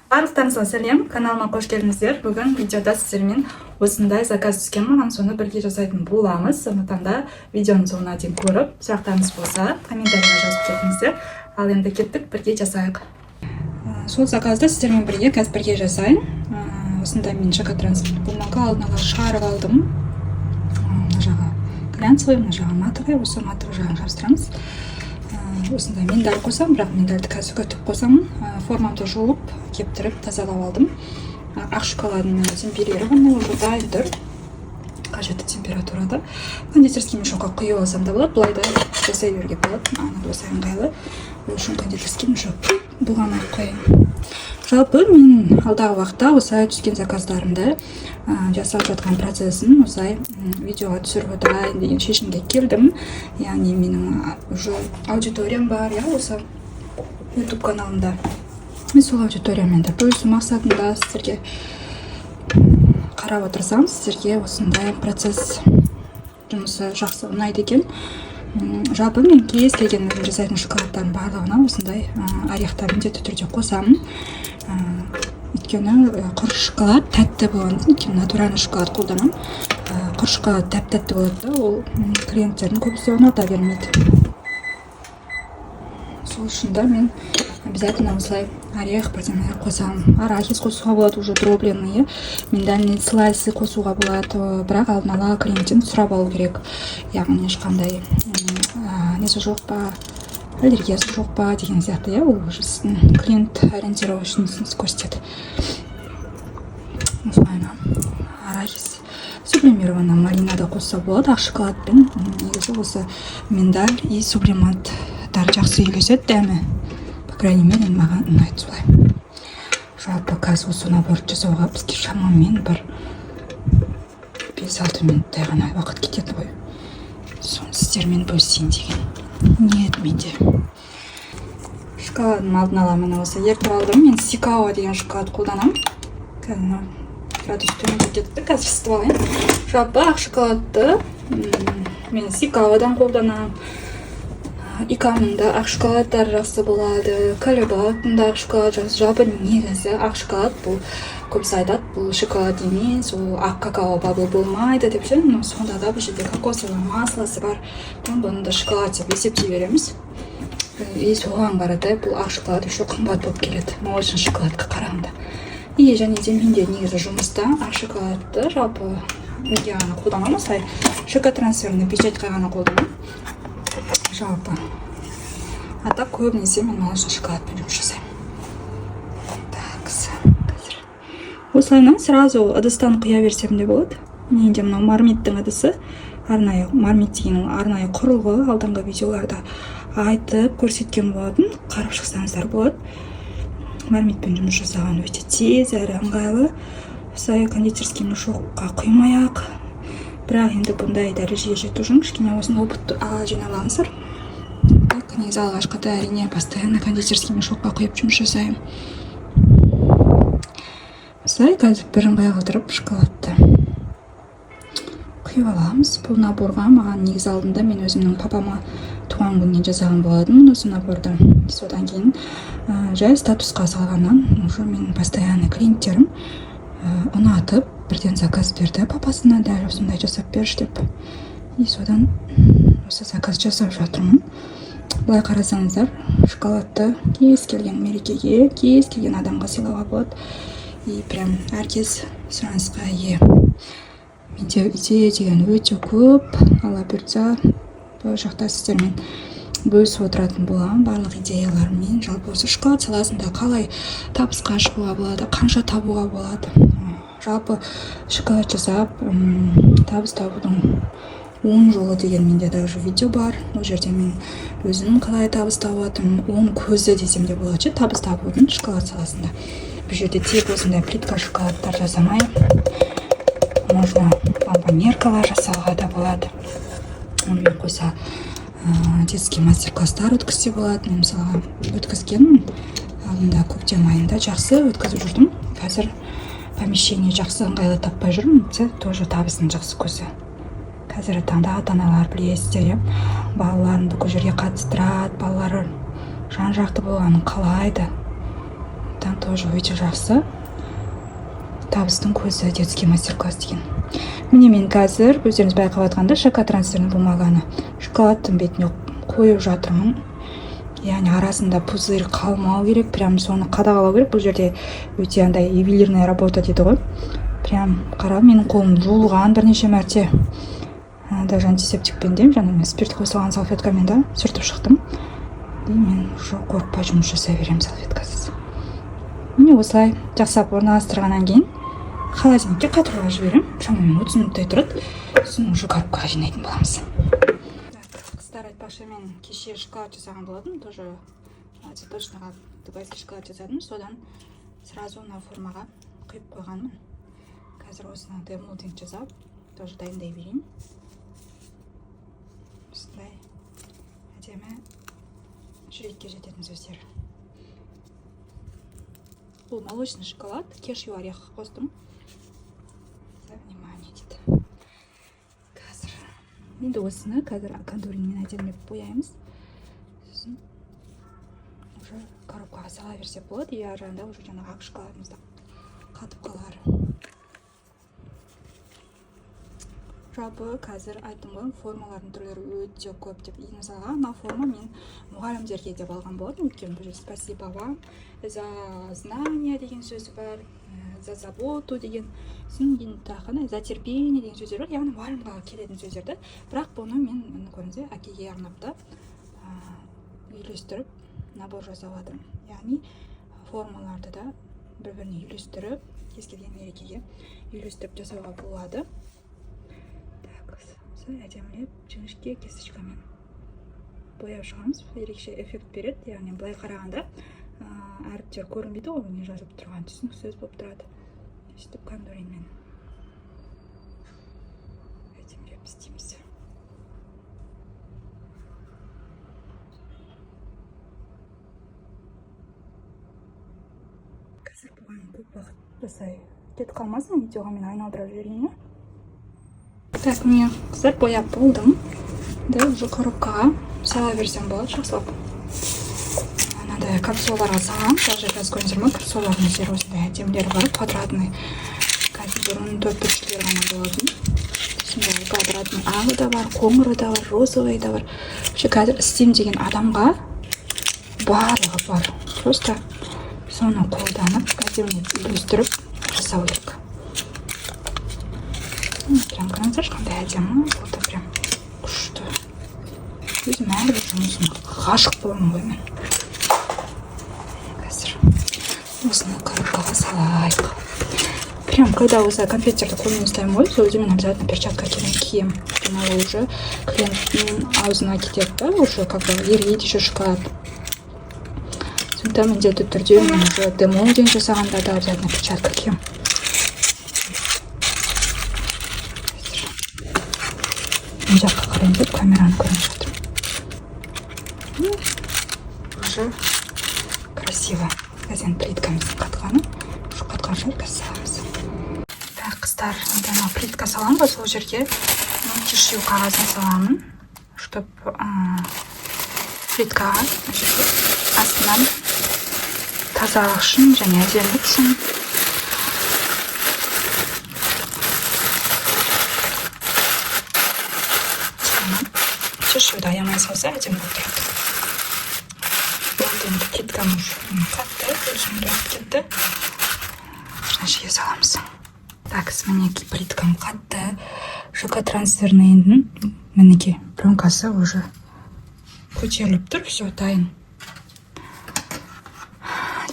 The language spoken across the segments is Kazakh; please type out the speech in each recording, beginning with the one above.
Барлықтарыңызға сәлем, каналыма қош келдіңіздер. Бүгін видеода сіздермен осындай заказ түскен, маған соны бірге жасайтын боламыз. Сондықтан да видеоның соңына дейін көріп, сұрақтарыңыз болса, комментарийға жазып кетіңіздер. Ал енді кеттік, бірге жасайық. Сол заказды сіздермен бірге қазір бірге жасайын. Осындай мен шокотранспорт бумага алдын ала шығарып алдым. Мына жағы глянцевый, мына жағы матовый, осы матовый жағын жабыстырамыз. Осындай миндаль қосам, бірақ миндальді қазір көтіп қосамын. Формамды жуып, кептіріп, тазалап алдым. Ақ шоколадын темперированный уже дайын тұр. Қажетті температурада. Кондитерский мешокқа құйып алсам да болады, былай да жасай беруге болады. Ана осылай ыңғайлы. Ол үшін кондитерский мешок бұған қояйын. Жалпы мен алдағы уақытта осылай түскен заказдарымды жасап жатқан процесін осылай видеоға түсіріп отырайын деген шешімге келдім. Яғни менің уже аудиториям бар, осы YouTube каналымда. Мен сол аудиториямен де бөлісу мақсатында сіздерге қарап отырсам, сіздерге осындай процесс жұмысы жақсы ұнайды екен. Жалпы мен кез келген өзім жасайтын шоколадтардың барлығына осындай орехтар міндетті түрде қосамын. Өйткені құр шоколад тәтті болады, өйткені натуральный шоколад қолданамын. Құр шоколад тәтті болады, ол клиенттердің көбісі ұната бермейді. Сол үшін да мен обязательно осылай орех бірдеңелер қосамын. Арахис қосуға болады, уже дробленый, миндальный слайсы қосуға болады, бірақ алдын ала клиенттен сұрап алу керек. Яғни ешқандай несі жоқ па, аллергиясы жоқ па деген сияқты, ол клиент ориентировочныйсыз көрсетеді. Осылай арахис сублимированный маринада қосса болады, ақ шоколадпен. Негізі осы миндаль и сублиматтар жақсы үйлеседі дәмі. По крайней мере, маған ұнайды солай. Жалпы қазір осы наборды жасауға бізге шамамен бір 5-6 минуттай ғана уақыт кетеді ғой. Соны сіздермен бөлісейін деген ниет менде. Шоколадым алдын ала міне осы ертіп алдым. Мен Сикао деген шоколад қолданамын. Қазір градус төмендеп кетті, қазір ысытып алайын. Жалпы ақ шоколадты мен Сикаодан қолданамын. Иканың да ақ шоколадтар жақсы болады, Калебаттың да ақ шоколад жақсы. Жалпы негізі ақ шоколад бұл көбісі айтады, бұл шоколад емес, ол ақ какао бабл болмайды деп ше, но сонда да бұл жерде кокосовый маслосы бар. Бұны да шоколад деп есептей береміз. И соған қаратай бұл ақ шоколад еще қымбат болып келеді, молочный шоколадқа қарағанда. И және де менде негізі жұмыста ақ шоколадты жалпы неге ғана қолданамын, осылай шокотрансферный печатьқа ғана қолданамын. Жалпы. А так көбінесе мен молочный шоколадпен жұмыс жасаймын. Осылайынан сразу ыдыстан құя берсем де болады. Менде мынау мармиттің ыдысы, арнайы мармит деген арнайы құрылғы, алдыңғы видеоларда айтып көрсеткен болатын, қарап шықсаңыздар болады. Мармитпен жұмыс жасаған өте тез әрі ыңғайлы. Осылай кондитерский мешокқа құймай-ақ. Бірақ енді бұндай дәрежеге жету үшін кішкене осыны опыт жинап алыңыздар. Так, негізі алғашқыда әрине постоянно кондитерский мешокқа құйып жұмыс жасаймын. Осылай қазір бір ыңғай қылдырып шоколадты құйып аламыз. Бұл наборға маған негізі алдында мен өзімнің папама туған күніне жасаған болатынмын осы наборды. Содан кейін жай статусқа салғаннан уже менің постоянный клиенттерім ұнатып бірден заказ берді папасына, дәл осындай жасап берші деп. И содан осы заказ жасап жатырмын. Былай қарасаңыздар, шоколадты кез келген мерекеге, кез келген адамға сыйлауға болады. И прям әркез сұранысқа ие. Менде идея деген өте көп. Алла бұйыртса, бұл жақта сіздермен бөлісіп отыратын боламын барлық идеяларыммен. Жалпы осы шоколад саласында қалай табысқа шығуға болады, қанша табуға болады. Жалпы шоколад жасап, табыс табудың 10 жолы деген менде даже видео бар. Ол жерде мен өзім қалай табыс табатым, 10 көзі десем де болады, табыс табудың шоколад саласында. Бұл жерде тек осындай плитка шоколадтар жасамай, можно бомбонеркалар жасауға да болады. Онымен қоса детский мастер-класстар өткізсе болады. Мен мысалға өткізгенмін алдында көктем айында жақсы өткізіп жүрдім. Қазір помещение жақсы ыңғайлы таппай жүрмін, тоже табысының жақсы көзі. Қазіргі таңда ата-аналар білесіздер, балаларын бүкіл жерге қатыстырады, балалары жан-жақты болғанын қалайды. Там тоже өте жақсы. Табыстың көзі детский мастер-класс деген. Міне мен қазір өздеріңіз байқап отқанда шоколад трансферінің бумаганы шоколадтың бетіне қойып жатырмын. Яғни арасында пузырь қалмау керек, прям соны қадағалау керек. Бұл жерде өте андай ювелирная работа дейді ғой. Прям қара, менің қолым жуылған бірнеше мәрте. Даже антисептикпен де, жаңа спирт қосылған салфеткамен да сүртіп шықтым. И мен уже қорықпай жұмыс жасай беремін салфеткасыз. Міне осылай жақсап орналастырғаннан кейін холодильникке қатыруға жіберемін. Шамамен 30 минуттай тұрады. Сосын уже коробкаға жинайтын боламыз. Қыздар, айтпақшы, мен кеше шоколад жасаған болатым. Тоже цветочныйға дубайский шоколад жасадым. Содан сразу на формаға құйып қойғанмын. Қазір осыны демолдинг жасап, тоже дайындай берейін. Осындай әдемі жүрекке жететін сөздер. Бұл молочный шоколад, кешью орех қостым. За внимание дейді. Қазір енді осыны қазір кондуринмен әдемілеп бояймыз. Сосын уже коробкаға сала берсек болады. И ар жағында уже жаңағы ақ шоколадымыз да қатып қалар. Жалпы қазір айттым ғой, формалардың түрлері өте көп деп. Мысалға, мына форма мен мұғалімдерге деп алған болатын. Өйткені бұл жерде спасибо вам за знание деген сөзі бар, за заботу деген, сосын тағы за терпение деген сөздер бар. Яғни мұғалімге келетін сөздерді. Бірақ бұны мен көріңіздер, әкеге арнап та үйлестіріп набор жасап жатырмын. Яғни формаларды да бір-біріне үйлестіріп, кез келген мерекеге үйлестіріп жасауға болады. Әдемілеп жіңішке кесочкамен бояп шығамыз. Ерекше эффект береді. Яғни былай қарағанда әріптер көрінбейді ғой, не жазып тұрған түсініксіз болып тұрады. Сөйтіп кондуринмен әдемілеп істейміз. Қазір бұған көп уақыт жасай кетіп қалмасын, видеоға мен айналдырып жіберейін. Так, міне қыздар бояп болдым. Да, уже коробкаға сала берсем болады, жақсылап. Анадай капсулаларға салам. Сол жерде көріңіздер ме, капсулалардың өздері осындай әдемілері бар, квадратный. Қазір бұрын төрт-бүршілер ғана болатын. Сондай квадратный ағы да бар, қоңыры да бар, розовый да бар. Вообще қазір істеймін деген адамға барлығы бар. Просто соны қолданып, әдемілеп үйлестіріп жасау керек. Прям қараңыздар, қандай әдемі, болды прям күшті. Өзім әлі бір жұмысына ғашық болмын ғой мен. Қазір осыны коробкаға салайық. Прям когда осы конфеттерді қолмен ұстаймын ғой, сол кезде мен обязательно перчатка киемін. Ол уже клиенттің аузына кетеді, да, уже как бы ерейді еще шоколад. Сондықтан міндетті түрде мен уже демолдинг жасағанда да обязательно перчатка киемін. Мына жаққа қарайын деп камераны көріп жатырмын. Уже красиво. Қазір плиткамыздың қатқаны. Уже қатқан шығар, қазір саламыз. Так, қыздар, енді плитка саламын ғой, сол жерге тишью қағазын саламын, чтоб плиткаға астынан тазалық үшін және әдемілік үшін шешуді аямай салса әдемі болып тұрады. Бұл енді плиткам қатты, өзімді кетті. Бірнешеге саламыз. Так, мінекей плиткам қатты. Шокотрансферный мінекей пленкасы уже көтеріліп тұр, все дайын.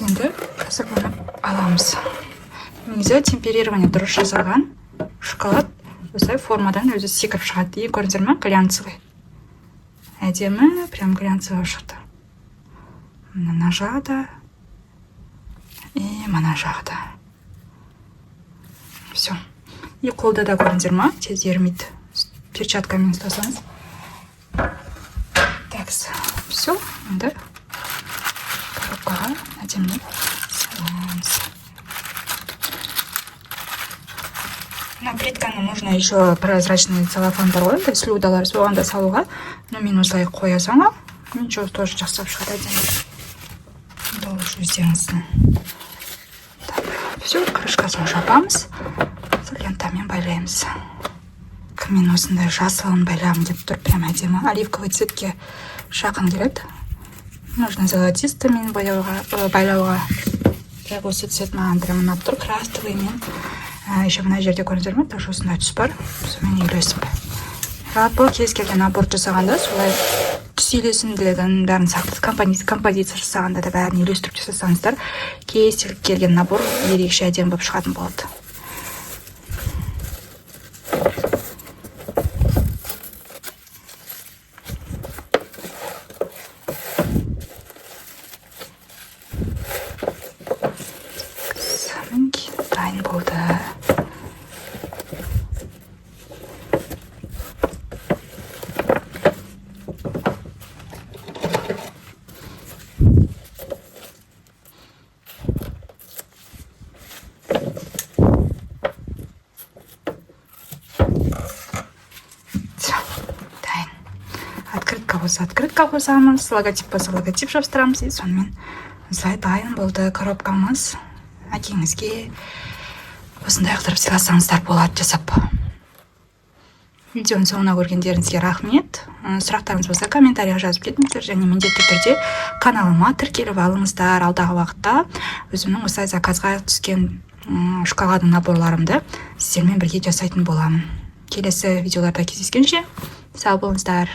Енді қазір бұны аламыз. Негізі темперирование дұрыс жасалған шоколад осылай формадан өзі секіріп шығады. И көрдіңіздер ме, глянцевый. Әдемі, прям глянцевый шықты. Мына жағда и мына жағда. Все. И қолда да көрдіңіздер ме, тез ерімейді. Перчаткамен ұстасаңыз. Так, все. Енді коробкаға әдемілеп саламыз. На плитканы нужно еще прозрачный целлофан бар ғой, слюдалар соған да салуға. Но мен осылай қоя салам. Ничего, тоже жақсап шығады әдемі. өздеріңіздің. Все, крышкасын жабамыз. Лентамен байлаймыз. Мен осындай жасылын байлаймын деп тұр, прям әдемі. Оливковый цветке жақын келеді. Можно золотистымен байлауға. Бірақ осы цвет маған прям ұнап тұр. Крастовый мен. Еще мына жерде көрініп жүрмін, тоже осындай түс бар. Сонымен үйлесіп. Бұл кез келген набор жасағанда солай түс үйлесімділігін бәрін сақтап, композиция жасағанда да бәрін үйлестіріп жасасаңыздар, кез келген набор ерекше әдемі болып шығатын болады. Дайын болды. Открытка қосамыз, логотип болса логотип жабыстырамыз, сонымен осылай дайын болды коробкамыз. Әкеңізге осындай қыдырып сыйласаңыздар болады жасап. Видеоның соңына көргендеріңізге рахмет. Сұрақтарыңыз болса комментария жазып кетіңіздер, және міндетті түрде каналыма тіркеліп алыңыздар. Алдағы уақытта өзімнің осылай заказға түскен шоколад наборларымды сіздермен бірге жасайтын боламын. Келесі видеоларда кездескенше сау болыңыздар.